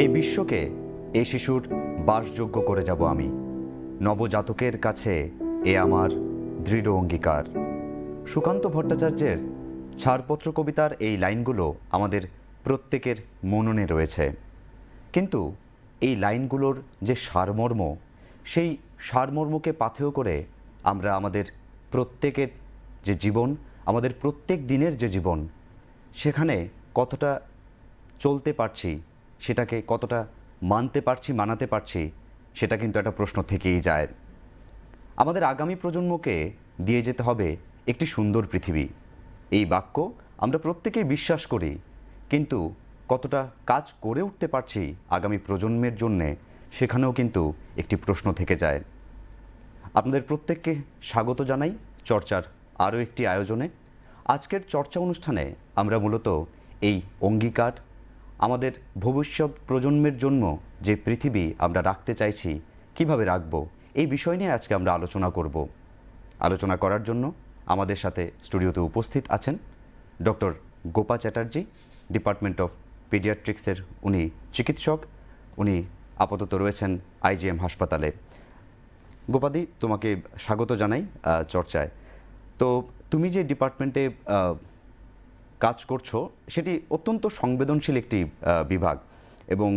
এই বিশ্বকে এই শিশুর বাসযোগ্য করে যাব আমি। নবজাতকের কাছে এ আমার দৃঢ় অঙ্গীকার। সুকান্ত ভট্টাচার্যের ছাড়পত্র কবিতার এই লাইনগুলো আমাদের প্রত্যেকের মননে রয়েছে, কিন্তু এই লাইনগুলোর যে সারমর্ম, সেই সারমর্মকে পাথেয় করে আমরা আমাদের প্রত্যেকের যে জীবন, আমাদের প্রত্যেক দিনের যে জীবন, সেখানে কতটা চলতে পারছি, সেটাকে কতটা মানতে পারছি, মানাতে পারছি, সেটা কিন্তু একটা প্রশ্ন থেকেই যায়। আমাদের আগামী প্রজন্মকে দিয়ে যেতে হবে একটি সুন্দর পৃথিবী। এই বাক্য আমরা প্রত্যেকেই বিশ্বাস করি, কিন্তু কতটা কাজ করে উঠতে পারছি আগামী প্রজন্মের জন্যে, সেখানেও কিন্তু একটি প্রশ্ন থেকে যায়। আপনাদের প্রত্যেককে স্বাগত জানাই চর্চার আরও একটি আয়োজনে। আজকের চর্চা অনুষ্ঠানে আমরা মূলত এই অঙ্গীকার, আমাদের ভবিষ্যৎ প্রজন্মের জন্য যে পৃথিবী আমরা রাখতে চাইছি, কিভাবে রাখব, এই বিষয় নিয়ে আজকে আমরা আলোচনা করব। আলোচনা করার জন্য আমাদের সাথে স্টুডিওতে উপস্থিত আছেন doctor Gopa Chatterjee, department of পিডিয়াট্রিক্সের উনি চিকিৎসক। উনি আপাতত রয়েছেন আইজিএম হাসপাতালে। গোপাদি, তোমাকে স্বাগত জানাই চর্চায়। তো তুমি যে ডিপার্টমেন্টে কাজ করছো, সেটি অত্যন্ত সংবেদনশীল একটি বিভাগ, এবং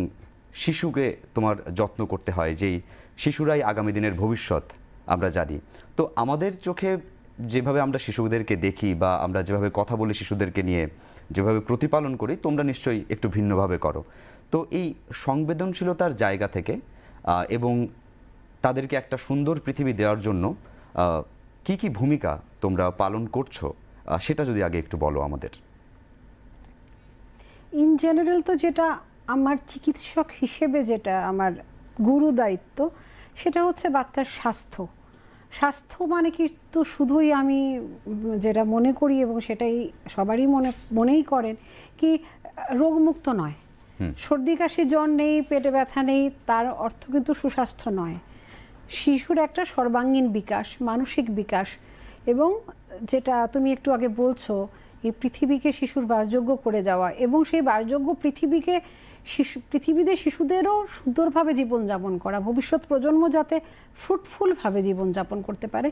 শিশুকে তোমার যত্ন করতে হয়, যেই শিশুরাই আগামী দিনের ভবিষ্যৎ আমরা জানি। তো আমাদের চোখে যেভাবে আমরা শিশুদেরকে দেখি বা আমরা যেভাবে কথা বলি শিশুদেরকে নিয়ে, যেভাবে প্রতিপালন করি, তোমরা নিশ্চয়ই একটু ভিন্নভাবে করো। তো এই সংবেদনশীলতার জায়গা থেকে এবং তাদেরকে একটা সুন্দর পৃথিবী দেওয়ার জন্য কি কি ভূমিকা তোমরা পালন করছো, সেটা যদি আগে একটু বলো আমাদের। ইন জেনারেল তো যেটা আমার চিকিৎসক হিসেবে যেটা আমার গুরু দায়িত্ব, সেটা হচ্ছে বাচ্চার স্বাস্থ্য। স্বাস্থ্য মানে কিন্তু শুধুই আমি যেটা মনে করি, এবং সেটাই সবারই মনেই করেন, কি রোগমুক্ত নয়। সর্দি কাশি জ্বর নেই, পেটে ব্যথা নেই, তার অর্থ কিন্তু সুস্বাস্থ্য নয়। শিশুর একটা সর্বাঙ্গীন বিকাশ, মানসিক বিকাশ, এবং যেটা তুমি একটু আগে বলছো, এই পৃথিবীকে শিশুর বাসযোগ্য করে যাওয়া, এবং সেই বাসযোগ্য পৃথিবীতে শিশুদেরও সুন্দরভাবে জীবনযাপন করা, ভবিষ্যৎ প্রজন্ম যাতে ফ্রুটফুলভাবে জীবনযাপন করতে পারে,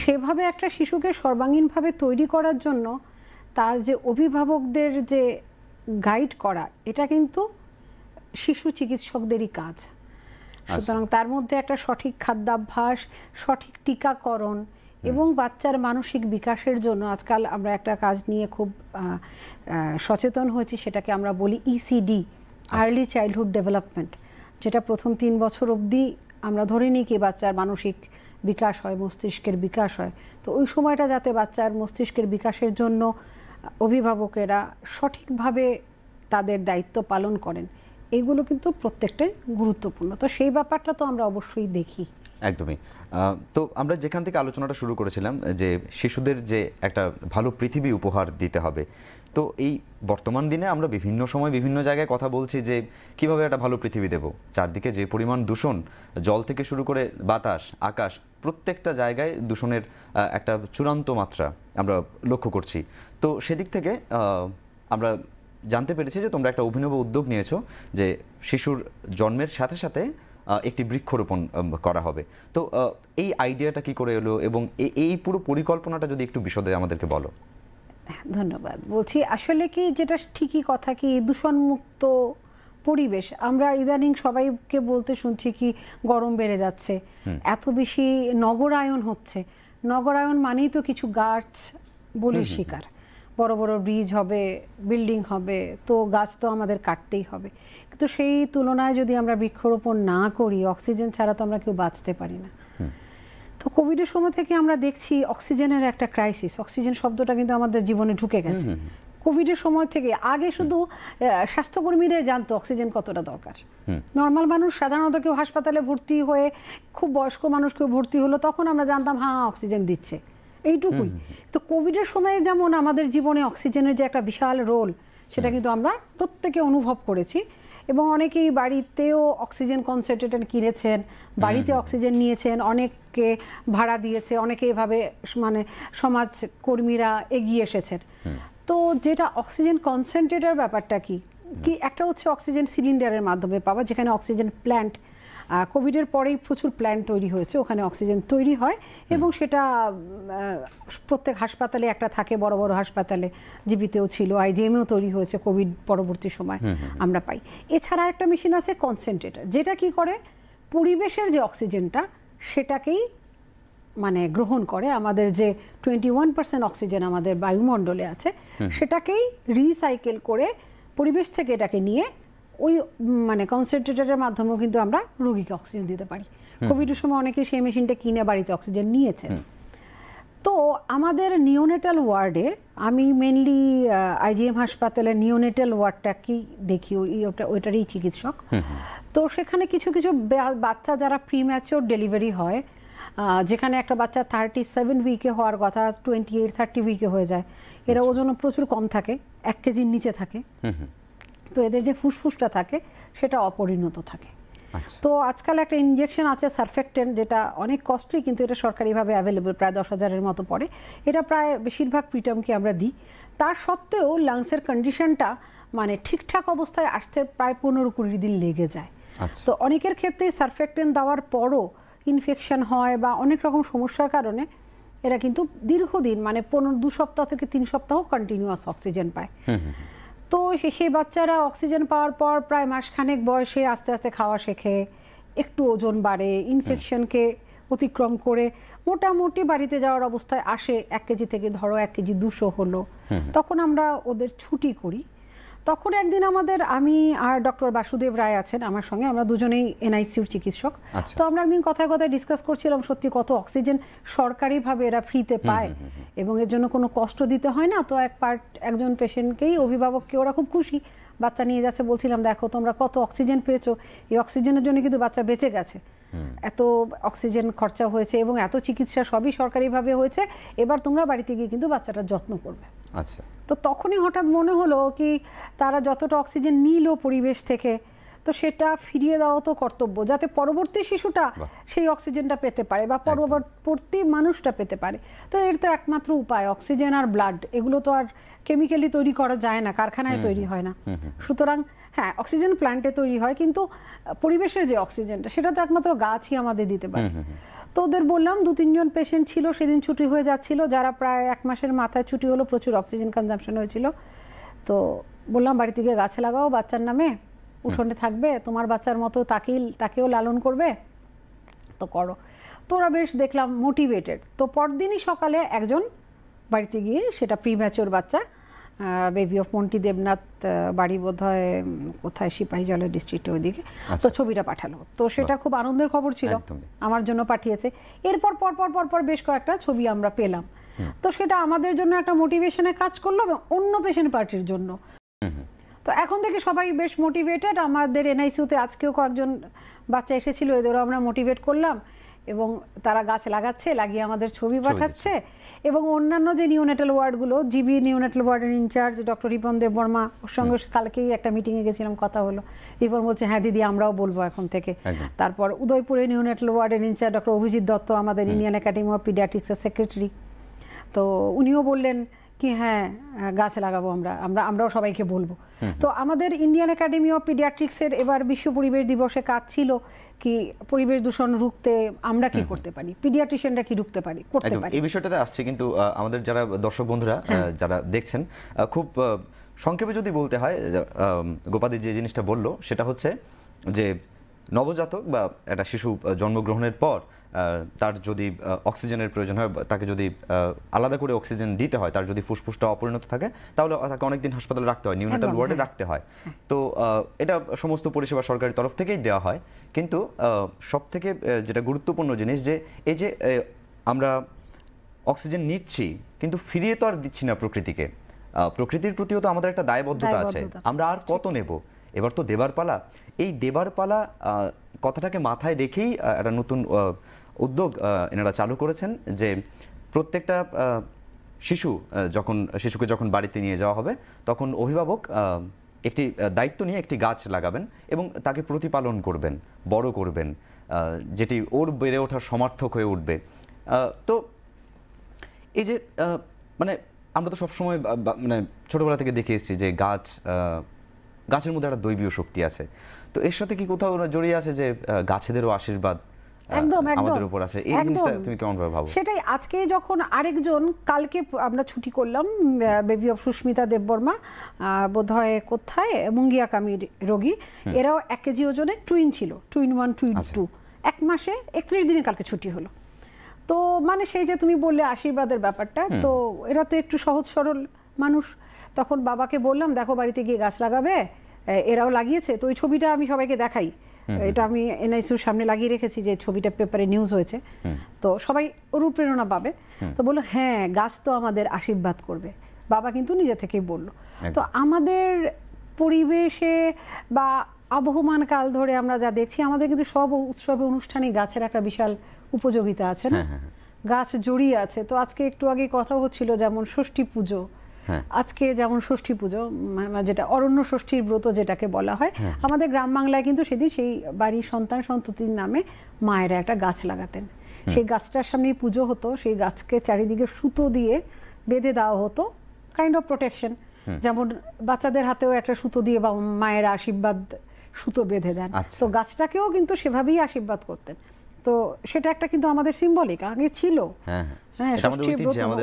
সেভাবে একটা শিশুকে সর্বাঙ্গীনভাবে তৈরি করার জন্য তার যে অভিভাবকদের যে গাইড করা, এটা কিন্তু শিশু চিকিৎসকদেরই কাজ। সুতরাং তার মধ্যে একটা সঠিক খাদ্যাভ্যাস, সঠিক টিকাকরণ এবং বাচ্চার মানসিক বিকাশের জন্য আজকাল আমরা একটা কাজ নিয়ে খুব সচেতন হয়েছি, সেটাকে আমরা বলি ইসিডি, আর্লি চাইল্ডহুড ডেভেলপমেন্ট, যেটা প্রথম 3 বছর অবধি আমরা ধরে নিই কি বাচ্চার মানসিক বিকাশ হয়, মস্তিষ্কের বিকাশ হয়। তো ওই সময়টা যাতে বাচ্চার মস্তিষ্কের বিকাশের জন্য অভিভাবকেরা সঠিকভাবে তাদের দায়িত্ব পালন করেন, এইগুলো কিন্তু প্রত্যেকটাই গুরুত্বপূর্ণ। তো সেই ব্যাপারটা তো আমরা অবশ্যই দেখি। একদমই। তো আমরা যেখান থেকে আলোচনাটা শুরু করেছিলাম, যে শিশুদের যে একটা ভালো পৃথিবী উপহার দিতে হবে, তো এই বর্তমান দিনে আমরা বিভিন্ন সময় বিভিন্ন জায়গায় কথা বলছি যে কিভাবে একটা ভালো পৃথিবী দেব। চারদিকে যে পরিমাণ দূষণ, জল থেকে শুরু করে বাতাস, আকাশ, প্রত্যেকটা জায়গায় দূষণের একটা চূড়ান্ত মাত্রা আমরা লক্ষ্য করছি। তো সেদিক থেকে আমরা জানতে পেরেছি যে তোমরা একটা অভিনব উদ্যোগ নিয়েছো, যে শিশুর জন্মের সাথে সাথে একটি বৃক্ষরোপণ করা হবে। তো এই আইডিয়াটা কি করে এলো, এবং এই পুরো পরিকল্পনাটা যদি একটু বিশদে আমাদেরকে বলো। ধন্যবাদ। বলছি আসলে কি, যেটা ঠিকই কথা, কি দূষণমুক্ত পরিবেশ আমরা ইদানিং সবাইকে বলতে শুনছি কি গরম বেড়ে যাচ্ছে, এত বেশি নগরায়ন হচ্ছে। নগরায়ন মানেই তো কিছু গাছ বলির শিকার, বড় বড় ব্রিজ হবে, বিল্ডিং হবে, তো গাছ তো আমাদের কাটতেই হবে। কিন্তু সেই তুলনায় যদি আমরা বৃক্ষরোপণ না করি, অক্সিজেন ছাড়া তো আমরা কেউ বাঁচতে পারি না। তো কোভিডের সময় থেকে আমরা দেখছি অক্সিজেনের একটা ক্রাইসিস। অক্সিজেন শব্দটা কিন্তু আমাদের জীবনে ঢুকে গেছে কোভিডের সময় থেকে। আগে শুধু স্বাস্থ্যকর্মীরাই জানতো অক্সিজেন কতটা দরকার। নর্মাল মানুষ সাধারণত কেউ হাসপাতালে ভর্তি হয়ে, খুব বয়স্ক মানুষ কেউ ভর্তি হলো, তখন আমরা জানতাম হ্যাঁ অক্সিজেন দিচ্ছে, এইটুকুই। তো কোভিডের সময় যেমন আমাদের জীবনে অক্সিজেনের যে একটা বিশাল রোল, সেটা কিন্তু আমরা প্রত্যেকে অনুভব করেছি, এবং অনেকেই বাড়িতেও অক্সিজেন কনসেন্ট্রেটর কিনেছেন, বাড়িতে অক্সিজেন নিয়েছেন, অনেককে ভাড়া দিয়েছে, অনেকে এভাবে মানে সমাজকর্মীরা এগিয়ে এসেছেন। তো যেটা অক্সিজেন কনসেন্ট্রেটর ব্যাপারটা কি, কি একটা হচ্ছে অক্সিজেন সিলিন্ডারের মাধ্যমে পাওয়া, যেখানে অক্সিজেন প্ল্যান্ট কোভিডের পরেই প্রচুর প্ল্যান্ট তৈরি হয়েছে, ওখানে অক্সিজেন তৈরি হয় এবং সেটা প্রত্যেক হাসপাতালে একটা থাকে, বড় বড় হাসপাতালে, জিবিতেও ছিল, আইজিএমেও তৈরি হয়েছে কোভিড পরবর্তী সময় আমরা পাই। এছাড়া একটা মেশিন আছে কনসেন্ট্রেটর, যেটা কি করে পরিবেশের যে অক্সিজেনটা সেটাকেই মানে গ্রহণ করে, আমাদের যে 21% অক্সিজেন আমাদের বায়ুমণ্ডলে আছে সেটাকেই রিসাইকেল করে পরিবেশ থেকে এটাকে নিয়ে ওই মানে কনসেন্ট্রেটরের মাধ্যমেও কিন্তু আমরা রোগীকে অক্সিজেন দিতে পারি। কোভিডের সময় অনেকে সেই মেশিনটা কিনে বাড়িতে অক্সিজেন নিয়েছে। তো আমাদের নিওনেটাল ওয়ার্ডে, আমি মেনলি আইজিএম হাসপাতালের নিওনেটাল ওয়ার্ডটাকেই দেখি, ওইটারই চিকিৎসক। তো সেখানে কিছু কিছু বাচ্চা যারা প্রিম্যাচিওর ডেলিভারি হয়, যেখানে একটা বাচ্চা 37 উইকে হওয়ার কথা 28-30 উইকে হয়ে যায়, এরা ওজন প্রচুর কম থাকে, 1 কেজির নিচে থাকে, তো এদের যে ফুসফুসটা থাকে সেটা অপরিণত থাকে। তো আজকাল একটা ইনজেকশন আছে সারফেক্টেন, যেটা অনেক কস্টলি, কিন্তু এটা সরকারিভাবে অ্যাভেলেবল, প্রায় 10,000-এর মতো পড়ে। এটা প্রায় বেশিরভাগ প্রিটার্মকে আমরা দিই। তার সত্ত্বেও লাংসের কন্ডিশনটা মানে ঠিকঠাক অবস্থায় আসতে প্রায় 15-20 দিন লেগে যায়। তো অনেকের ক্ষেত্রে সারফেক্টেন দেওয়ার পরও ইনফেকশন হয় বা অনেক রকম সমস্যার কারণে এরা কিন্তু দীর্ঘদিন মানে 2 সপ্তাহ থেকে 3 সপ্তাহ কন্টিনিউয়াস অক্সিজেন পায়। তো সেই বাচ্চারা অক্সিজেন পাওয়ার পর প্রায় মাসখানেক বয়সে আস্তে আস্তে খাওয়া শেখে, একটু ওজন বাড়ে, ইনফেকশনকে অতিক্রম করে মোটামুটি বাড়িতে যাওয়ার অবস্থায় আসে। 1 কেজি থেকে ধরো 1 কেজি 200 হলো, তখন আমরা ওদের ছুটি করি। তখন একদিন আমাদের, আমি আর ডক্টর বাসুদেব রায় আছেন আমার সঙ্গে, আমরা দুজনেই এনআইসিউর চিকিৎসক। তো আমরা একদিন কথায় কথায় ডিসকাস করছিলাম সত্যি কত অক্সিজেন সরকারিভাবে এরা ফ্রিতে পায় এবং এর জন্য কোনো কষ্ট দিতে হয় না। তো একজন পেশেন্টকেই, অভিভাবককে, ওরা খুব খুশি, বাচ্চা নিয়ে যাচ্ছে, বলছিলাম দেখো তোমরা কত অক্সিজেন পেয়েছো, এই অক্সিজেনের জন্য কিন্তু বাচ্চা বেঁচে গেছে, এত অক্সিজেন খরচা হয়েছে এবং এত চিকিৎসা সবই সরকারিভাবে হয়েছে, এবার তোমরা বাড়িতে গিয়ে কিন্তু বাচ্চাটার যত্ন করবে। আচ্ছা, তো তখনই হঠাৎ মনে হলো কি তারা যতটা অক্সিজেন নিল পরিবেশ থেকে, তো সেটা ফিরিয়ে দেওয়া তো কর্তব্য, যাতে পরবর্তী শিশুটা সেই অক্সিজেনটা পেতে পারে বা পরবর্তী মানুষটা পেতে পারে। তো এর তো একমাত্র উপায় অক্সিজেন আর ব্লাড, এগুলো তো আর কেমিক্যালি তৈরি করা যায় না, কারখানায় তৈরি হয় না। সুতরাং হ্যাঁ, অক্সিজেন প্ল্যান্টে তৈরি হয়, কিন্তু পরিবেশের যে অক্সিজেনটা সেটা তো একমাত্র গাছই আমাদের দিতে পারে। তো ওদের বললাম, 2-3 জন পেশেন্ট ছিল, সেদিন ছুটি হয়ে যাচ্ছিল, যারা প্রায় 1 মাসের মাথায় ছুটি হলো, প্রচুর অক্সিজেন কনজাম্পশন হয়েছিল। তো বললাম বাড়িতে গিয়ে গাছে লাগাও বাচ্চার নামে, উঠোনে থাকবে, তোমার বাচ্চার মতো তাকেও লালন করবে, তো করো। তো ওরা বেশ দেখলাম মোটিভেটেড। তো পরদিনই সকালে একজন বাড়িতে গিয়ে, সেটা প্রিম্যাচিওর বাচ্চা, বেবি অফ মন্টি দেবনাথ বাড়ি বোধহয় কোথায়, সিপাহীজলা ডিস্ট্রিক্টে ওইদিকে, তো ছবিটা পাঠালো। তো সেটা খুব আনন্দের খবর ছিল, আমার জন্য পাঠিয়েছে। এরপর পর বেশ কয়েকটা ছবি আমরা পেলাম। তো সেটা আমাদের জন্য একটা মোটিভেশনে কাজ করলো এবং অন্য পেশেন্ট পার্টির জন্য। তো এখন থেকে সবাই বেশ মোটিভেটেড। আমাদের এনআইসিউতে আজকেও কয়েকজন বাচ্চা এসেছিল, এদেরও আমরা মোটিভেট করলাম এবং তারা গাছ লাগাচ্ছে, লাগিয়ে আমাদের ছবি পাঠাচ্ছে। এবং অন্যান্য যে নিওনেটাল ওয়ার্ডগুলো, জিবি নিওনেটাল ওয়ার্ডের ইনচার্জ ডক্টর রিপন দেববর্মা, ওর সঙ্গে কালকেই একটা মিটিংয়ে গেছিলাম, কথা হলো। রিপন বলছে হ্যাঁ দিদি আমরাও বলবো এখন থেকে। তারপর উদয়পুরে নিওনেটাল ওয়ার্ডের ইনচার্জ ডক্টর অভিজিৎ দত্ত, আমাদের ইন্ডিয়ান একাডেমি অফ পিডিয়াট্রিক্সের সেক্রেটারি, তো উনিও বললেন কি হ্যাঁ গাছ লাগাবো, আমরাও সবাইকে বলবো। তো আমাদের ইন্ডিয়ান একাডেমি অফ পিডিয়াট্রিক্সের এবার বিশ্ব পরিবেশ দিবসে কাজ ছিল কি পরিবেশ দূষণ রুখতে আমরা কি করতে পারি, পিডিয়াট্রিশিয়ানরা কি করতে পারি। এই বিষয়টাতে আসছে, কিন্তু আমাদের যারা দর্শক বন্ধুরা যারা দেখছেন, খুব সংক্ষেপে যদি বলতে হয়, গোপাদি যে জিনিসটা বললো সেটা হচ্ছে যে নবজাতক বা একটা শিশু জন্মগ্রহণের পর তার যদি অক্সিজেনের প্রয়োজন হয়, তাকে যদি আলাদা করে অক্সিজেন দিতে হয়, তার যদি ফুসফুসটা অপরিণত থাকে, তাহলে তাকে অনেকদিন হাসপাতালে রাখতে হয়, নিউনেটাল ওয়ার্ডে রাখতে হয়। তো এটা সমস্ত পরিষেবা সরকারি তরফ থেকেই দেওয়া হয়। কিন্তু সবথেকে যেটা গুরুত্বপূর্ণ জিনিস, যে এই যে আমরা অক্সিজেন নিচ্ছি কিন্তু ফিরিয়ে তো আর দিচ্ছি না প্রকৃতিকে, প্রকৃতির প্রতিও তো আমাদের একটা দায়বদ্ধতা আছে, আমরা আর কত নেব, এবার তো দেবার পালা। এই দেবার পালা কথাটাকে মাথায় রেখেই একটা নতুন উদ্যোগ এনারা চালু করেছেন, যে প্রত্যেকটা শিশুকে যখন বাড়িতে নিয়ে যাওয়া হবে, তখন অভিভাবক একটি দায়িত্ব নিয়ে একটি গাছ লাগাবেন এবং তাকে প্রতিপালন করবেন, বড় করবেন, যেটি ওর বেড়ে ওঠার সমার্থক হয়ে উঠবে। তো এই যে মানে আমরা তো সবসময় মানে ছোটোবেলা থেকে দেখে এসেছি যে গাছ গাছের মধ্যে একটা দৈবীয় শক্তি আছে, তো এর সাথে কি কোথাও জড়িয়ে আছে যে গাছেদেরও আশীর্বাদ একদম আমাদের উপর আছে? এই জিনিসটা তুমি কেমন ভাবে ভাবো? সেটাই আজকে যখন আরেকজন, কালকে আমরা ছুটি করলাম, বেবি অফ সুস্মিতা দেববর্মা, বোধহয় কোথায় মুঙ্গিয়াকামির রোগী, এরাও 1 কেজি ওজনের টুইন ছিল, টুইন 1 টুইন 2, 1 মাসে 31 দিনে কালকে ছুটি হলো। তো মানে সেই যে তুমি বললে আশীর্বাদের ব্যাপারটা, তো এরা তো একটু সহজ সরল মানুষ। তখন বাবাকে বললাম দেখো বাড়িতে গিয়ে গাছ লাগাবে, এরাও লাগিয়েছে। তো ওই ছবিটা আমি সবাইকে দেখাই, এটা আমি এনআইসিউর সামনে লাগিয়ে রেখেছি, যে ছবিটা পেপারে নিউজ হয়েছে, তো সবাই অনুপ্রেরণা পাবে। তো বললো হ্যাঁ গাছ তো আমাদের আশীর্বাদ করবে, বাবা কিন্তু নিজে থেকেই বলল। তো আমাদের পরিবেশে বা আবহমান কাল ধরে আমরা যা দেখছি, আমাদের কিন্তু সব উৎসবে অনুষ্ঠানে গাছের একটা বিশাল উপযোগিতা আছে না, গাছ জড়িয়ে আছে। তো আজকে একটু আগে কথা হচ্ছিল যেমন ষষ্ঠী পুজো, আজকে যেমন ষষ্ঠী পুজো, যেটা অরণ্য ষষ্ঠীর ব্রত যেটাকে বলা হয়, আমাদের গ্রাম বাংলায় কিন্তু সেদিন সেই বাড়ির সন্তান সন্ততির নামে মায়েরা একটা গাছ লাগাতেন, সেই গাছটার সামনেই পুজো হতো, সেই গাছকে চারিদিকে সুতো দিয়ে বেঁধে দেওয়া হতো, কাইন্ড অফ প্রোটেকশন। যেমন বাচ্চাদের হাতেও একটা সুতো দিয়ে বা মায়ের আশীর্বাদ সুতো বেঁধে দেন, তো গাছটাকেও কিন্তু সেভাবেই আশীর্বাদ করতেন। তো সেটা একটা কিন্তু আমাদের সিম্বলিক আগে ছিল। হ্যাঁ,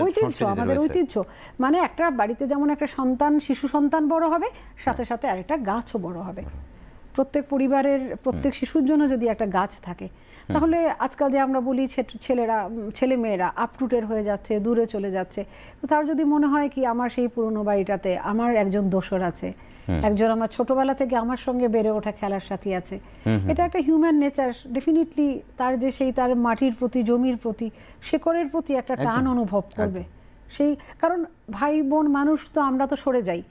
ঐতিহ্য, আমাদের ঐতিহ্য। মানে একটা বাড়িতে যেমন একটা সন্তান, শিশু সন্তান বড় হবে, সাথে সাথে আরেকটা গাছও বড় হবে। প্রত্যেক পরিবারের প্রত্যেক শিশুর জন্য যদি একটা গাছ থাকে, তাহলে আজকাল যে আমরা বলি ছেলে মেয়েরা আপটুটের হয়ে যাচ্ছে, দূরে চলে যাচ্ছে, তো তার যদি মনে হয় কি আমার সেই পুরনো বাড়িটাতে আমার একজন দোসর আছে, একজন আমার ছোটবেলা থেকে আমার সঙ্গে বেড়ে ওঠা খেলার সাথী আছে, এটা একটা হিউম্যান নেচার। ডেফিনেটলি তার যে সেই তার মাটির প্রতি, জমির প্রতি, শেকড়ের প্রতি একটা টান অনুভব করবে। সেই কারণ ভাই বোন মানুষ তো, আমরা তো সরে যাই,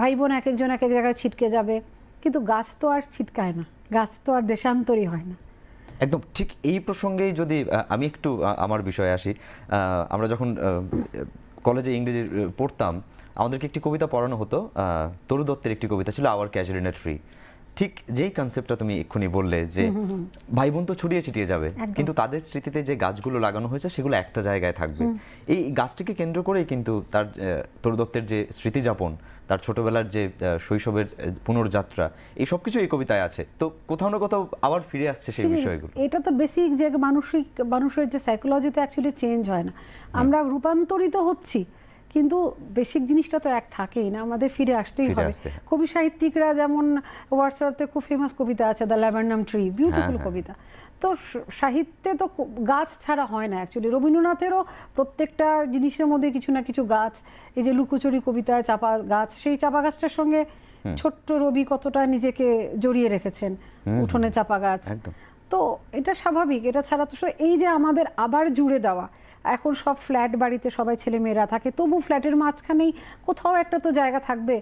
ভাই বোন এক একজন এক এক জায়গায় ছিটকে যাবে, কিন্তু গাছ তো আর ছিটকায় না, গাছ তো আর দেশান্তরী হয় না। একদম ঠিক। এই প্রসঙ্গেই যদি আমি একটু আমার বিষয়ে আসি, আমরা যখন কলেজে ইংরেজি পড়তাম, আমাদেরকে একটি কবিতা পড়ানো হতো, তরু দত্তের একটি কবিতা ছিল আওয়ার ক্যাজুয়াল ট্রি। ঠিক যেই কনসেপ্টটা তুমি এক্ষুনি বললে যে ভাই বোন তো ছড়িয়ে ছিটিয়ে যাবে, কিন্তু তাদের স্মৃতিতে যে গাছগুলো লাগানো হয়েছে সেগুলো একটা জায়গায় থাকবে। এই গাছটিকে কেন্দ্র করেই কিন্তু তার তরু দত্তের যে স্মৃতিযাপন, তার ছোটবেলার যে শৈশবের পুনর্যাত্রা, এই সব কিছু এই কবিতায় আছে। তো কোথাও না কোথাও আবার ফিরে আসছে সেই বিষয়গুলো। এটা তো বেসিক যে মানুষের যে সাইকোলজিতে অ্যাকচুয়ালি চেঞ্জ হয় না, আমরা রূপান্তরিত হচ্ছি, কিন্তু বেসিক জিনিসটা তো এক থাকেই না, আমাদের ফিরে আসতেই হবে। কবি সাহিত্যিকরা যেমন ওয়ার্ডসওয়ার্থের খুব ফেমাস কবিতা আছে দ্য ল্যাভেন্ডাম ট্রি, বিউটিফুল কবিতা। তো সাহিত্যে তো গাছ ছাড়া হয় না অ্যাকচুয়ালি। রবীন্দ্রনাথেরও প্রত্যেকটা জিনিসের মধ্যে কিছু না কিছু গাছ, এই যে লুকোচুরি কবিতায় চাপা গাছ, সেই চাপা গাছটার সঙ্গে ছোট্ট রবি কতটা নিজেকে জড়িয়ে রেখেছেন, উঠোনে চাপা গাছ। তো এটা স্বাভাবিক, এটা ছাড়া তো এই যে আমাদের আবার জুড়ে দেওয়া, এখন সব ফ্ল্যাট বাড়িতে সবাই ছেলে মেয়েরা থাকে, তবু ফ্ল্যাটের মাঝখানেই কোথাও একটা তো জায়গা থাকবে,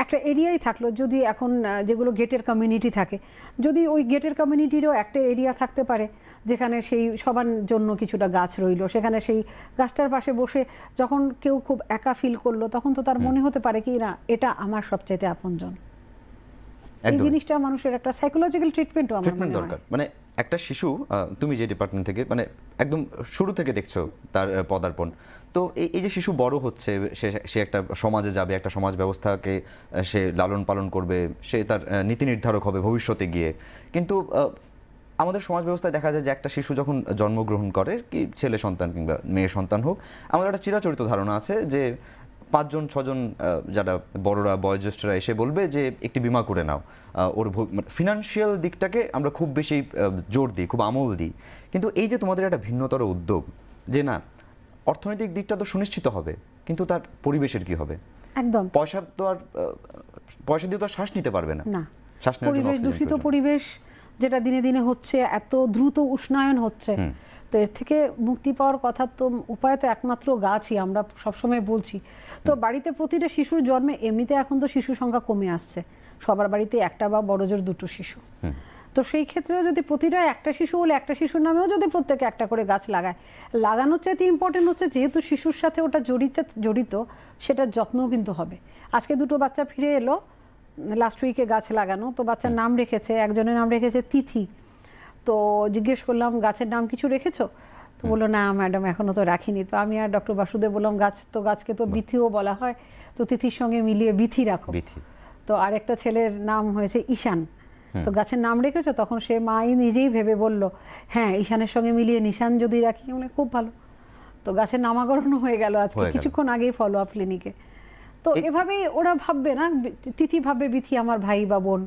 একটা এরিয়াই থাকলো। যদি এখন যেগুলো গেটের কমিউনিটি থাকে, যদি ওই গেটের কমিউনিটিরও একটা এরিয়া থাকতে পারে যেখানে সেই সবার জন্য কিছুটা গাছ রইল, সেখানে সেই গাছটার পাশে বসে যখন কেউ খুব একা ফিল করলো, তখন তো তার মনে হতে পারে কি না এটা আমার সবচাইতে আপনজন। এই জিনিসটা মানুষের একটা সাইকোলজিক্যাল ট্রিটমেন্টও আমার মনে হয় দরকার। মানে একটা শিশু, তুমি যে ডিপার্টমেন্ট থেকে, মানে একদম শুরু থেকে দেখছো তার পদার্পণ, তো এই যে শিশু বড় হচ্ছে, সে একটা সমাজে যাবে, একটা সমাজ ব্যবস্থাকে সে লালন পালন করবে, সে তার নীতি নির্ধারক হবে ভবিষ্যতে গিয়ে। কিন্তু আমাদের সমাজ ব্যবস্থায় দেখা যায় যে একটা শিশু যখন জন্মগ্রহণ করে, কি ছেলে সন্তান কিংবা মেয়ে সন্তান হোক, আমাদের একটা চিরাচরিত ধারণা আছে যে 5জন 6জন যারা বড়রা বয়োজ্যেষ্ঠরা এসে বলবে যে একটি বীমা করে নাও, ওর ফিনান্সিয়াল দিকটাকে আমরা খুব বেশি জোর দিই, খুব আমল দিই। কিন্তু এই যে তোমাদের একটা ভিন্নতর উদ্যোগ, যে না অর্থনৈতিক দিকটা তো সুনিশ্চিত হবে, কিন্তু তার পরিবেশের কি হবে? একদম পয়সা দিয়ে তো শ্বাস নিতে পারবে না, শ্বাস নেওয়ার জন্য পরিবেশ দূষিত পরিবেশ যেটা দিনে দিনে হচ্ছে, এত দ্রুত উষ্ণায়ন হচ্ছে, তো এর থেকে মুক্তি পাওয়ার কথা তো উপায় তো একমাত্র গাছই, আমরা সবসময় বলছি। তো বাড়িতে প্রতিটা শিশুর জন্মে এমনিতে এখন তো শিশু সংখ্যা কমে আসছে, সবার বাড়িতে একটা বা বড়জোর 2টো শিশু। তো সেই ক্ষেত্রেও যদি প্রতিটা একটা শিশু হলে একটা শিশুর নামেও যদি প্রত্যেকে একটা করে গাছ লাগায়, লাগানোর চাইতে ইম্পর্টেন্ট হচ্ছে যেহেতু শিশুর সাথে ওটা জড়িত, সেটার যত্নও কিন্তু হবে। আজকে 2টো বাচ্চা ফিরে এলো লাস্ট উইকে গাছ লাগানো, তো বাচ্চার নাম রেখেছে, একজনের নাম রেখেছে তিথি। তো জিজ্ঞেস করলাম গাছের নাম কিছু রেখেছো? তো বললো না ম্যাডাম এখনো তো রাখিনি। তো আমি আর ডক্টর বাসুদেব বললাম গাছকে তো বিথিও বলা হয়, তো তিথির সঙ্গে মিলিয়ে বিথি রাখো। তো আরেকটা ছেলের নাম হয়েছে ঈশান। তো গাছের নাম রেখেছো? তখন সে মাই নিজেই ভেবে বলল, হ্যাঁ ঈশানের সঙ্গে মিলিয়ে নিশান যদি রাখি, মানে খুব ভালো। তো গাছের নামাকরণ হয়ে গেল আজকে কিছুক্ষণ আগেই ফলো আপ ক্লিনিকে। তো এভাবেই ওরা ভাববে না, তিথি ভাববে বিথি আমার ভাই বা বোন,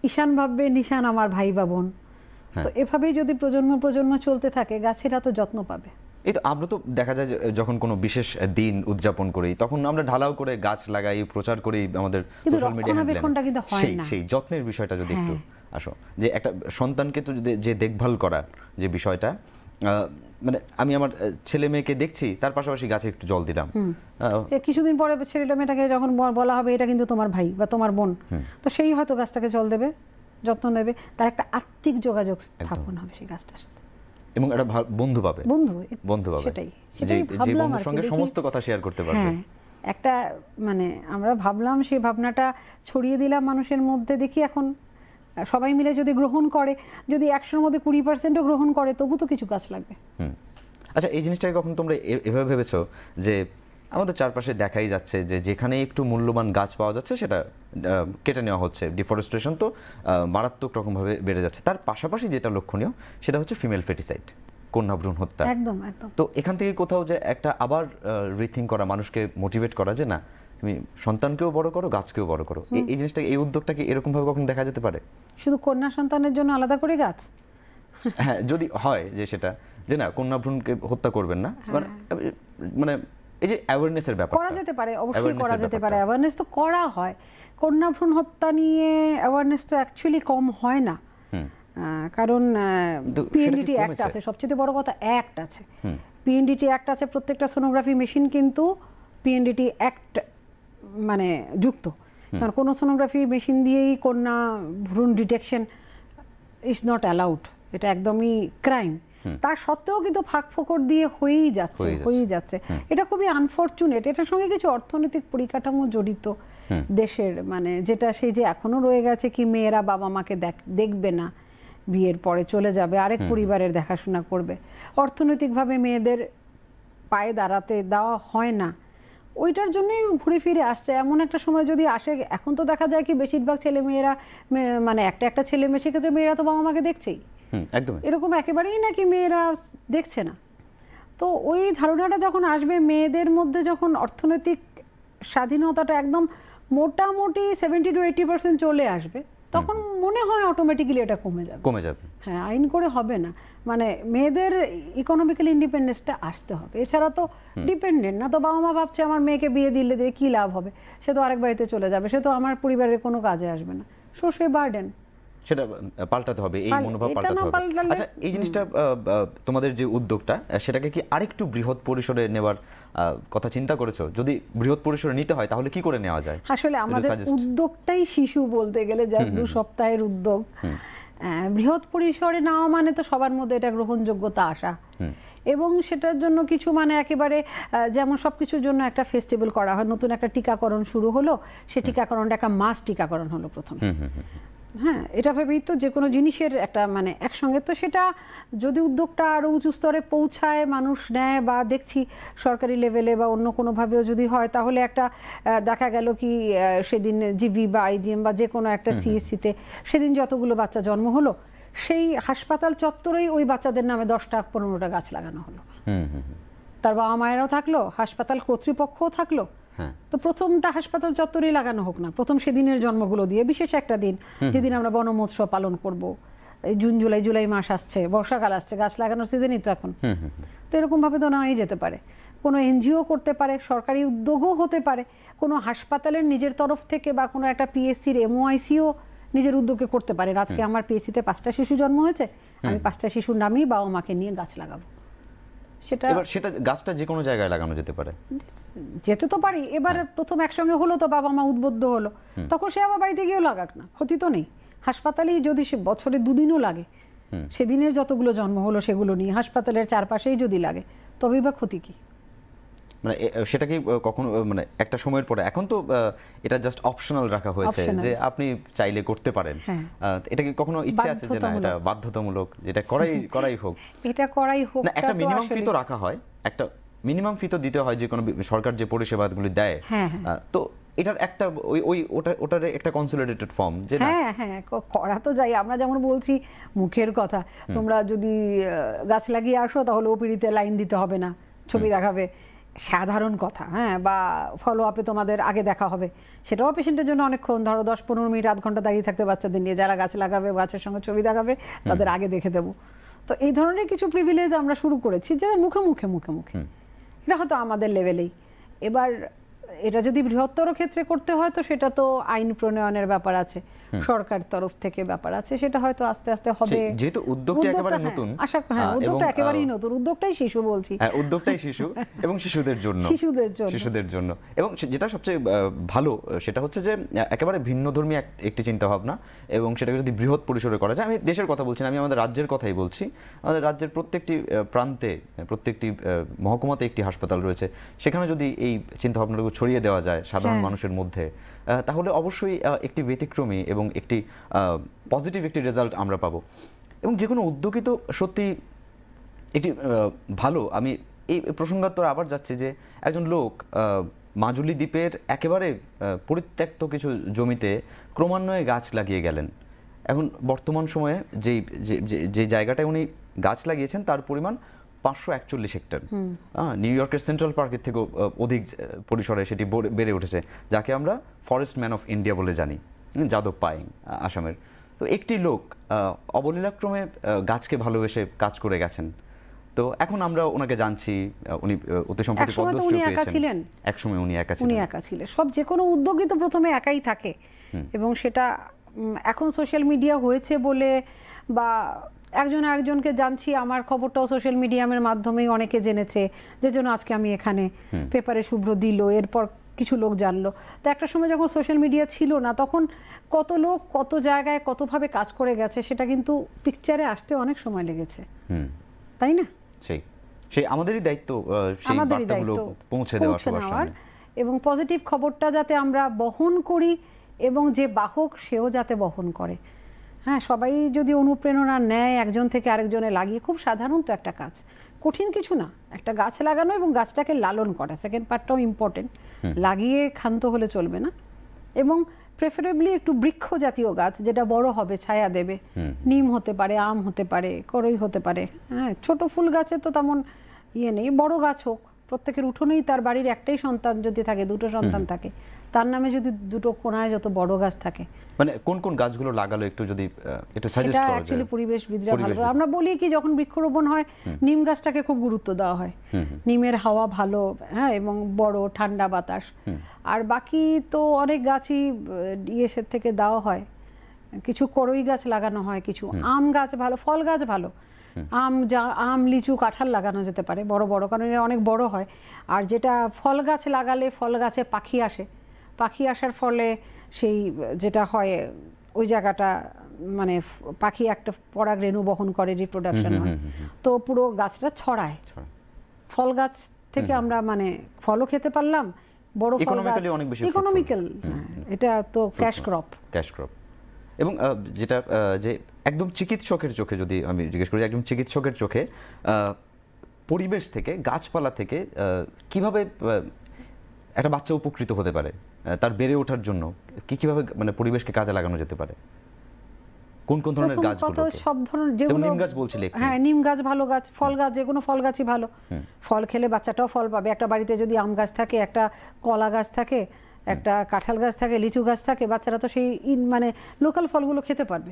ঈশান ভাববে নিশান আমার ভাই বা বোন। তো এভাবেই যদি প্রজন্ম প্রজন্ম চলতে থাকে, গাছেরা তো যত্ন পাবে। এই তো আমরা তো দেখা যায় যে যখন কোনো বিশেষ দিন উদযাপন করি তখন আমরা ঢালাও করে গাছ লাগাই, প্রচার করি আমাদের সোশ্যাল মিডিয়ায়। সেই যত্নের বিষয়টা যদি একটু আসো, যে একটা সন্তানকে তো যে দেখভাল করা যে বিষয়টা, মানে আমি আমার ছেলে মেয়েকে দেখছি, তার পাশাপাশি গাছে একটু জল দিলাম, কিছুদিন পরে ছেলেটা মেয়েটাকে যখন বলা হবে এটা কিন্তু তোমার ভাই বা তোমার বোন, তো সেই হয়তো গাছটাকে জল দেবে, যত্ন নেবে, তার একটা আত্মিক যোগাযোগ স্থাপন হবে সেই গাছটার সাথে, এবং একটা বন্ধু পাবে, বন্ধু পাবে, সেটাই যে বন্ধুর সঙ্গে সমস্ত কথা শেয়ার করতে পারবে। একটা মানে আমরা ভাবলাম, সেই ভাবনাটা ছড়িয়ে দিলাম মানুষের মধ্যে, দেখি এখন সবাই মিলে যদি গ্রহণ করে, যদি 100-র মধ্যে 20%ও গ্রহণ করে, তবু তো কিছু গাছ লাগবে। আচ্ছা, এই জিনিসটাকে কখন তোমরা এভাবে ভেবেছো যে আমাদের চারপাশে দেখাই যাচ্ছে যে যেখানে একটু মূল্যবান গাছ পাওয়া যাচ্ছে সেটা কেটে নেওয়া হচ্ছে, ডিফরেস্টেশন তো মারাত্মক রকমভাবে বেড়ে যাচ্ছে, তার পাশাপাশি যেটা লক্ষণীয় সেটা হচ্ছে ফিমেল ফেটিসাইড, কন্যা ভ্রূণ হত্যা। একদম একদম। তো এখান থেকে কোথাও যে একটা আবার রিথিঙ্ক করা, মানুষকে মোটিভেট করা যে না, তুমি সন্তানকেও বড় করো, গাছকেও বড় করো, এই জিনিসটা, এই উদ্যোগটাকে এরকম ভাবে কখন দেখা যেতে পারে? শুধু কন্যা সন্তানের জন্য আলাদা করে গাছ? হ্যাঁ, যদি হয় যে সেটা, যে না কন্যা ভ্রূণকে হত্যা করবেন না, মানে এই যে অ্যাওয়ারনেসের ব্যাপার করা যেতে পারে, অবশ্যই করা যেতে পারে। অ্যাওয়ারনেস তো করা হয়, কন্যা ভ্রূণ হত্যা নিয়ে অ্যাওয়ারনেস তো অ্যাকচুয়ালি কম হয় না, কারণ পিএনডিটি অ্যাক্ট আছে, সবচেয়ে বড় কথা অ্যাক্ট আছে, পিএনডিটি অ্যাক্ট আছে, প্রত্যেকটা সোনোগ্রাফি মেশিন কিন্তু পিএনডিটি অ্যাক্ট মানে যুক্ত, কারণ কোনো সোনোগ্রাফি মেশিন দিয়েই কন্যা ভ্রূণ ডিটেকশন ইজ নট অ্যালাউড, এটা একদমই ক্রাইম। তার সত্ত্বেও কিন্তু ফাঁক ফোকর দিয়ে হয়েই যাচ্ছে। এটা খুবই আনফরচুনেট। এটার সঙ্গে কিছু অর্থনৈতিক পরিকাঠামো জড়িত দেশের, মানে যেটা সেই যে এখনো রয়ে গেছে কি মেয়েরা বাবা মাকে দেখবে না, বিয়ের পরে চলে যাবে, আরেক পরিবারের দেখাশোনা করবে, অর্থনৈতিকভাবে মেয়েদের পায়ে দাঁড়াতে দেওয়া হয় না, ওইটার জন্যই ঘুরে ফিরে আসছে। এমন একটা সময় যদি আসে, এখন তো দেখা যায় কি বেশিরভাগ ছেলে মেয়েরা, মানে একটা ছেলে মেয়ে, সেক্ষেত্রে মেয়েরা তো বাবা মাকে দেখছেই, এরকম একেবারেই নাকি মেয়েরা দেখছে না। তো ওই ধারণাটা যখন আসবে মেয়েদের মধ্যে, যখন অর্থনৈতিক স্বাধীনতাটা একদম মোটামুটি 70-80% চলে আসবে, তখন মনে হয় অটোমেটিক্যালি এটা কমে যাবে। হ্যাঁ, আইন করে হবে না, মানে মেয়েদের ইকোনমিক্যালি ইন্ডিপেন্ডেন্সটা আসতে হবে। এছাড়া তো ডিপেন্ডেন্ট না, তো বাবা মা ভাবছে আমার মেয়েকে বিয়ে দিলে কি লাভ হবে, সে তো আরেক বাড়িতে চলে যাবে, সে তো আমার পরিবারের কোনো কাজে আসবে না, সো সে বার্ডেন। সেটা পাল্টাতে হবে, এই মনোভাব পাল্টাতে হবে। আচ্ছা, এই জিনিসটা তোমাদের যে উদ্যোগটা, সেটাকে কি আরেকটু বৃহৎ পরিসরে নেওয়ার কথা চিন্তা করেছো? যদি বৃহৎ পরিসরে নিতে হয় তাহলে কি করে নেওয়া যায়? আসলে আমাদের উদ্যোগটাই শিশু, বলতে গেলে জাস্ট 2 সপ্তাহের উদ্যোগ। বৃহৎ পরিসরে নেওয়া মানে তো সবার মধ্যে এটা গ্রহণযোগ্যতা আসা, এবং সেটার জন্য কিছু মানে একেবারে যেমন সবকিছুর জন্য একটা ফেস্টিভ্যাল করা হয়, নতুন একটা টিকাকরণ শুরু হলো, সে টিকাকরণটা একটা মাস টিকাকরণ হলো প্রথমে। হ্যাঁ, এটা ভেবেই তো যে কোনো জিনিসের একটা মানে একসঙ্গে, তো সেটা যদি উদ্যোগটা আরও উঁচু স্তরে পৌঁছায়, মানুষ নেয়, বা দেখছি সরকারি লেভেলে বা অন্য কোনোভাবেও যদি হয়, তাহলে একটা দেখা গেল কি সেদিন জিবি বা আইজিএম বা যে কোনো একটা সিএসসিতে সেদিন যতগুলো বাচ্চা জন্ম হলো, সেই হাসপাতাল চত্বরেই ওই বাচ্চাদের নামে 10টা-15টা গাছ লাগানো হলো, তার বাবা মায়েরাও থাকলো, হাসপাতাল কর্তৃপক্ষও থাকলো। তো প্রথমটা হাসপাতাল চত্বরেই লাগানো হোক না, প্রথম সেদিনের জন্মগুলো দিয়ে, বিশেষ একটা দিন যেদিন আমরা বন মহোৎসব পালন করব, এই জুলাই মাস আসছে, বর্ষাকাল আসছে, গাছ লাগানোর সিজনই তো এখন। তো এরকম ভাবে তো নেওয়াই যেতে পারে, কোনো এনজিও করতে পারে, সরকারি উদ্যোগও হতে পারে, কোনো হাসপাতালের নিজের তরফ থেকে বা কোনো একটা পিএসসির এমওআইসিও নিজের উদ্যোগে করতে পারে। আজকে আমার পিএসসিতে 5টা শিশু জন্ম হয়েছে, আমি 5টা শিশুর নামেই বাবা মাকে নিয়ে গাছ লাগাবো, সেটা গাছটা যে কোনো জায়গায় লাগানো যেতে পারে, যেতে তো পারি। এবার প্রথম একসঙ্গে হলো, তো বাবা মা উদ্বুদ্ধ হলো, তখন সে আবার বাড়িতে গিয়েও লাগাক না, ক্ষতি তো নেই। হাসপাতালেই যদি সে বছরে 2 দিনও লাগে, সেদিনের যতগুলো জন্ম হলো সেগুলো নিয়ে হাসপাতালের চারপাশেই যদি লাগে, তবেই বা ক্ষতি কি? মানে সেটা কি কখনো মানে একটা সময়ের পরে, এখন তো এটা জাস্ট অপশনাল রাখা হয়েছে যে আপনি চাইলে করতে পারেন, এটা কি কখনো ইচ্ছে আছে যে না এটা বাধ্যতামূলক, এটা করাই হোক? এটা করাই হোক না, একটা মিনিমাম ফি তো রাখা হয়, একটা মিনিমাম ফি তো দিতে হয় যে কোনো সরকার যে পরিষেবাগুলি দেয়, তো এটার একটা ওটার একটা কনসোলিডেটেড ফর্ম যে না হ্যাঁ হ্যাঁ করা তো যাই। আমরা যেমন বলছি মুখের কথা, তোমরা যদি গাছ লাগিয়ে আসো তাহলে ওপিডিতে লাইন দিতে হবে না, ছবি দেখাবে, সাধারণ কথা। হ্যাঁ, বা ফলো আপে তোমাদের আগে দেখা হবে, সেটাও পেশেন্টের জন্য অনেকক্ষণ, ধরো 10-15 মিনিট আধ ঘন্টা দাঁড়িয়ে থাকতে বাচ্চাদের নিয়ে, যারা গাছ লাগাবে গাছের সঙ্গে ছবি দেখাবে তাদের আগে দেখে দেবো। তো এই ধরনের কিছু প্রিভিলেজ আমরা শুরু করেছি যে মুখে মুখে মুখে মুখে, এটা হয়তো আমাদের লেভেলেই। এবার এটা যদি বৃহত্তর ক্ষেত্রে করতে হয় তো সেটা তো আইন প্রণয়নের ব্যাপার আছে, সরকার তরফ থেকে ব্যাপার আছে, সেটা হয়তো আস্তে আস্তে হবে। যেহেতু উদ্যোগটা একেবারে নতুন, উদ্যোগটা একেবারেই নতুন, উদ্যোগটাই শিশু বলছি, উদ্যোগটাই শিশু এবং শিশুদের জন্য। এবং যেটা সবচেয়ে ভালো সেটা হচ্ছে যে একেবারে ভিন্নধর্মী একটি চিন্তা ভাবনা, এবং সেটাকে যদি বৃহৎ পরিসরে করা যায়। আমি দেশের কথা বলছি না, আমি আমাদের রাজ্যের কথাই বলছি। আমাদের রাজ্যের প্রত্যেকটি প্রান্তে, প্রত্যেকটি মহকুমাতে একটি হাসপাতাল রয়েছে, সেখানে যদি এই চিন্তা ভাবনাটুকু ছড়িয়ে দেওয়া যায় সাধারণ মানুষের মধ্যে, তাহলে অবশ্যই একটি ব্যতিক্রমী এবং একটি পজিটিভ একটি রেজাল্ট আমরা পাবো। এবং যে কোনো উদ্যোগই তো সত্যি একটি ভালো। আমি এই প্রসঙ্গাত্তর আবার যাচ্ছি যে একজন লোক মাজুলি দ্বীপের একেবারে পরিত্যক্ত কিছু জমিতে ক্রমান্বয়ে গাছ লাগিয়ে গেলেন। এখন বর্তমান সময়ে যে জায়গাটায় উনি গাছ লাগিয়েছেন তার পরিমাণ 541 হেক্টর। নিউ ইয়র্কের সেন্ট্রাল পার্কের থেকেও অধিক পরিসরে সেটি বেড়ে উঠেছে, যাকে আমরা ফরেস্ট ম্যান অফ ইন্ডিয়া বলে জানি, যাদব পায়েং আসামের। তো একটি লোক অবলীলাক্রমে গাছকে ভালোবেসে কাজ করে গেছেন। তো এখন আমরা ওনাকে জানছি, উনি অতি সম্প্রতি পদ্মশ্রী পেয়েছেন। একসময় উনি একা ছিলেন। সব যে কোনো উদ্যোগই তো প্রথমে একাই থাকে, এবং সেটা এখন সোশ্যাল মিডিয়া হয়েছে বলে বা একজন আরেকজনকে জানছি, আমার খবরটাও সোশ্যাল মিডিয়ামের মাধ্যমেই অনেকে জেনেছে, যে জন্য আজকে আমি এখানে পেপারে শুভ্র দিল, এরপর কিছু লোক জানলো। তো একটা সময় যখন সোশ্যাল মিডিয়া ছিল না, তখন কত লোক কত জায়গায় কতভাবে কাজ করে গেছে সেটা কিন্তু পিকচারে আসতে অনেক সময় লেগেছে, তাই না? সেই আমাদেরই দায়িত্ব সেই বার্তাগুলো পৌঁছে দেওয়ার, এবং পজিটিভ খবরটা যাতে আমরা বহন করি এবং যে বাহক সেও যাতে বহন করে। হ্যাঁ, সবাই যদি অনুপ্রেরণা নেয় একজন থেকে আরেকজনে লাগিয়ে, খুব সাধারণ তো একটা কাজ, কঠিন কিছু না, একটা গাছ লাগানো এবং গাছটাকে লালন করা, সেকেন্ড পার্টটাও ইম্পর্টেন্ট। লাগিয়ে ক্ষান্ত হলে চলবে না, এবং প্রেফারেবলি একটু বৃক্ষ জাতীয় গাছ, যেটা বড় হবে, ছায়া দেবে। নিম হতে পারে, আম হতে পারে, করই হতে পারে। হ্যাঁ, ছোট ফুল গাছে তো তেমন নেই, বড় গাছ হোক। প্রত্যেকের উঠোনেই তার বাড়ির একটাই সন্তান যদি থাকে, দুটো সন্তান থাকে, তার নামে যদি দুটো কোনায় যত বড় গাছ থাকে। মানে কোন কোন গাছগুলো লাগালো একটু যদি একটু সাজেস্ট করা যায়। অ্যাকচুয়ালি পরিবেশবিদরা ভালো, আমরা বলি কি যখন বৃক্ষরোপণ হয় নিম গাছটাকে খুব গুরুত্ব দেওয়া হয়, নিমের হাওয়া ভালো, হ্যাঁ, এবং বড় ঠান্ডা বাতাস। আর বাকি তো অনেক গাছই ইয়ের থেকে দেওয়া হয়, কিছু করই গাছ লাগানো হয়, কিছু আম গাছ ভালো, ফল গাছ ভালো, আম লিচু কাঁঠাল লাগানো যেতে পারে বড় বড়, কারণ এরা অনেক বড় হয়। আর যেটা ফল গাছ লাগালে ফল গাছে পাখি আসে, পাখি আসার ফলে সেই যেটা হয় ওই জায়গাটা, মানে পাখি একটা পরাগ রেণু বহন করে, রিপ্রোডাকশন হয়, তো পুরো গাছটা ছড়ায়। ফল গাছ থেকে আমরা মানে ফলও খেতে পারলাম, বড় ফল গাছ ইকোনমিক্যাল, এটা তো ক্যাশ ক্রপ। এবং যেটা যে একদম চিকিৎসকের চোখে যদি আমি জিজ্ঞেস করি, একদম চিকিৎসকের চোখে পরিবেশ থেকে, গাছপালা থেকে কিভাবে একটা বাচ্চা উপকৃত হতে পারে, তার বেড়ে ওঠার জন্য কিভাবে মানে পরিবেশকে কাজে লাগানো যেতে পারে, কোন কোন ধরনের গাছগুলো? সব ধরনের, যেগুলো নিম গাছ বলছিলে, হ্যাঁ, নিম গাছ ভালো গাছ, ফল গাছ, যে কোনো ফল গাছই ভালো। ফল খেলে বাচ্চাটাও ফল পাবে। একটা বাড়িতে যদি আম গাছ থাকে, একটা কলা গাছ থাকে, একটা কাঁঠাল গাছ থাকে, লিচু গাছ থাকে, বাচ্চারা তো সেই মানে লোকাল ফলগুলো খেতে পারবে।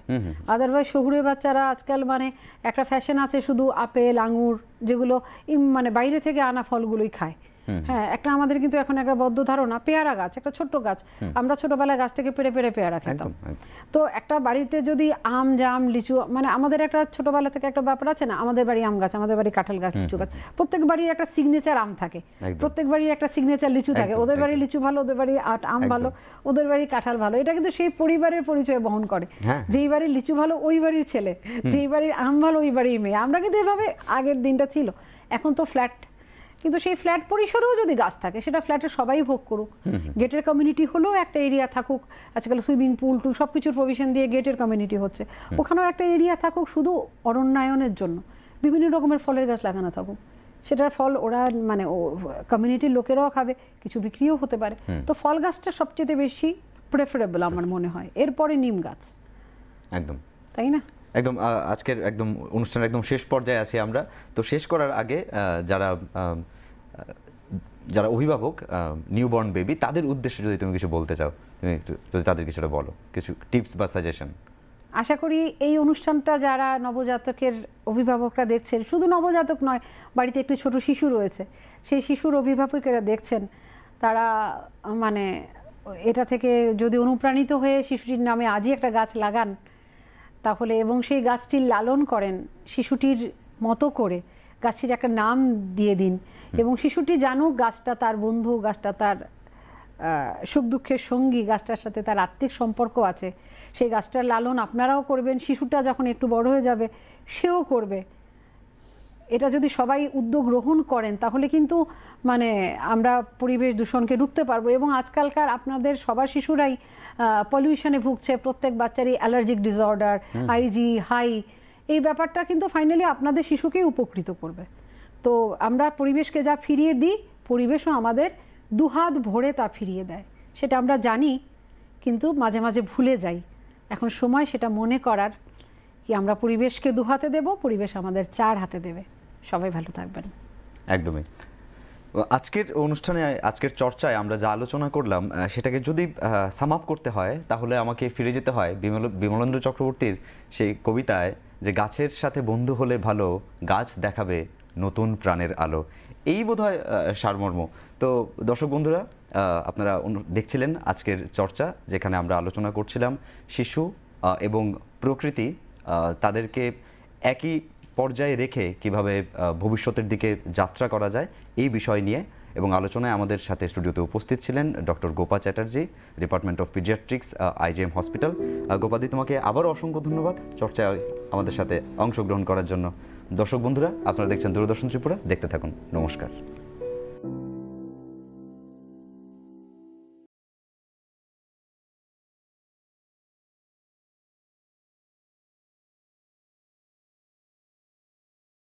আদারওয়াইজ শহুরে বাচ্চারা আজকাল মানে একটা ফ্যাশন আছে, শুধু আপেল আঙুর, যেগুলো মানে বাইরে থেকে আনা ফলগুলোই খায়। হ্যাঁ, একটা আমাদের কিন্তু এখন একটা বদ্ধ ধারণা, পেয়ারা গাছ একটা ছোট্ট গাছ, আমরা ছোটবেলায় গাছ থেকে পেড়ে পেড়ে পেয়ারা খেতাম। তো একটা বাড়িতে যদি আম জাম লিচু, মানে আমাদের একটা ছোটবেলা থেকে একটা ব্যাপার আছে না, আমাদের বাড়ি আম গাছ, আমাদের বাড়ি কাঁঠাল গাছ, লিচু গাছ, প্রত্যেক বাড়ির একটা সিগনেচার আম থাকে, প্রত্যেক বাড়ির একটা সিগনেচার লিচু থাকে, ওদের বাড়ি লিচু ভালো, ওদের বাড়ি আম ভালো, ওদের বাড়ি কাঁঠাল ভালো। এটা কিন্তু সেই পরিবারের পরিচয় বহন করে, যেই বাড়ির লিচু ভালো ওই বাড়ির ছেলে, যেই বাড়ির আম ভালো ওই বাড়ির মেয়ে। আমরা কিন্তু এভাবে আগের দিনটা ছিল, এখন তো ফ্ল্যাট, কিন্তু সেই ফ্ল্যাট পরিসরেও যদি গাছ থাকে, সেটা ফ্ল্যাটে সবাই ভোগ করুক। গেটের কমিউনিটি হলেও একটা এরিয়া থাকুক, আজকাল সুইমিং পুল টুল সব কিছুর প্রভিশন দিয়ে গেটের কমিউনিটি হচ্ছে, ওখানেও একটা এরিয়া থাকুক শুধু অরণ্যায়নের জন্য, বিভিন্ন রকমের ফলের গাছ লাগানো থাকুক, সেটার ফল ওরা মানে কমিউনিটির লোকেরাও খাবে, কিছু বিক্রিও হতে পারে। তো ফল গাছটা সবচেয়ে বেশি প্রেফারেবল আমার মনে হয়, এরপরে নিম গাছ। একদম তাই না? একদম। আজকের একদম অনুষ্ঠানের একদম শেষ পর্যায়ে আছি আমরা। তো শেষ করার আগে যারা অভিভাবক, নিউবর্ন বেবি, তাদের উদ্দেশ্যে যদি তুমি কিছু বলতে চাও, তুমি একটু যদি তাদের কিছুটা বলো, কিছু টিপস বা সাজেশন। আশা করি এই অনুষ্ঠানটা যারা নবজাতকের অভিভাবকরা দেখছেন, শুধু নবজাতক নয়, বাড়িতে একটি ছোট শিশু রয়েছে, সেই শিশুর অভিভাবকেরা দেখছেন, তারা মানে এটা থেকে যদি অনুপ্রাণিত হয়ে শিশুটির নামে আজই একটা গাছ লাগান তাহলে, এবং সেই গাছটির লালন করেন শিশুটির মতো করে, গাছটির একটা নাম দিয়ে দিন, এবং শিশুটি জানুক গাছটা তার বন্ধু, গাছটা তার সুখ দুঃখের সঙ্গী, গাছটার সাথে তার আত্মিক সম্পর্ক আছে। সেই গাছটার লালন আপনারাও করবেন, শিশুটা যখন একটু বড় হয়ে যাবে সেও করবে। এটা যদি সবাই উদ্যোগ গ্রহণ করেন তাহলে কিন্তু মানে আমরা পরিবেশ দূষণকে রুখতে পারবো। এবং আজকালকার আপনাদের সবার শিশুরাই পলিউশনে ভুগছে, প্রত্যেক বাচ্চারই অ্যালার্জিক ডিসঅর্ডার, আইজি হাই, এই ব্যাপারটা কিন্তু ফাইনালি আপনাদের শিশুকেই উপকৃত করবে। তো আমরা পরিবেশকে যা ফিরিয়ে দিই, পরিবেশও আমাদের দুহাত ভরে তা ফিরিয়ে দেয়। সেটা আমরা জানি, কিন্তু মাঝে মাঝে ভুলে যাই। এখন সময় সেটা মনে করার, কি আমরা পরিবেশকে দুহাতে দেব, পরিবেশ আমাদের চার হাতে দেবে। সবাই ভালো থাকবেন। একদমই। আজকের অনুষ্ঠানে, আজকের চর্চায় আমরা যা আলোচনা করলাম সেটাকে যদি সাম আপ করতে হয় তাহলে আমাকে ফিরে যেতে হয় বিমলেন্দ্র চক্রবর্তীর সেই কবিতায়, যে গাছের সাথে বন্ধু হলে ভালো, গাছ দেখাবে নতুন প্রাণের আলো। এই বোধহয় সারমর্ম। তো দর্শক বন্ধুরা, আপনারা দেখছিলেন আজকের চর্চা, যেখানে আমরা আলোচনা করছিলাম শিশু এবং প্রকৃতি, তাদেরকে একই পর্যায়ে রেখে কিভাবে ভবিষ্যতের দিকে যাত্রা করা যায় এই বিষয় নিয়ে। এবং আলোচনায় আমাদের সাথে স্টুডিওতে উপস্থিত ছিলেন doctor Gopa Chatterjee, department of paediatrics, IGM hospital. গোপাদি, তোমাকে আবারও অসংখ্য ধন্যবাদ চর্চায় আমাদের সাথে অংশগ্রহণ করার জন্য। দর্শক বন্ধুরা, আপনারা দেখছেন দূরদর্শন ত্রিপুরা, দেখতে থাকুন। নমস্কার।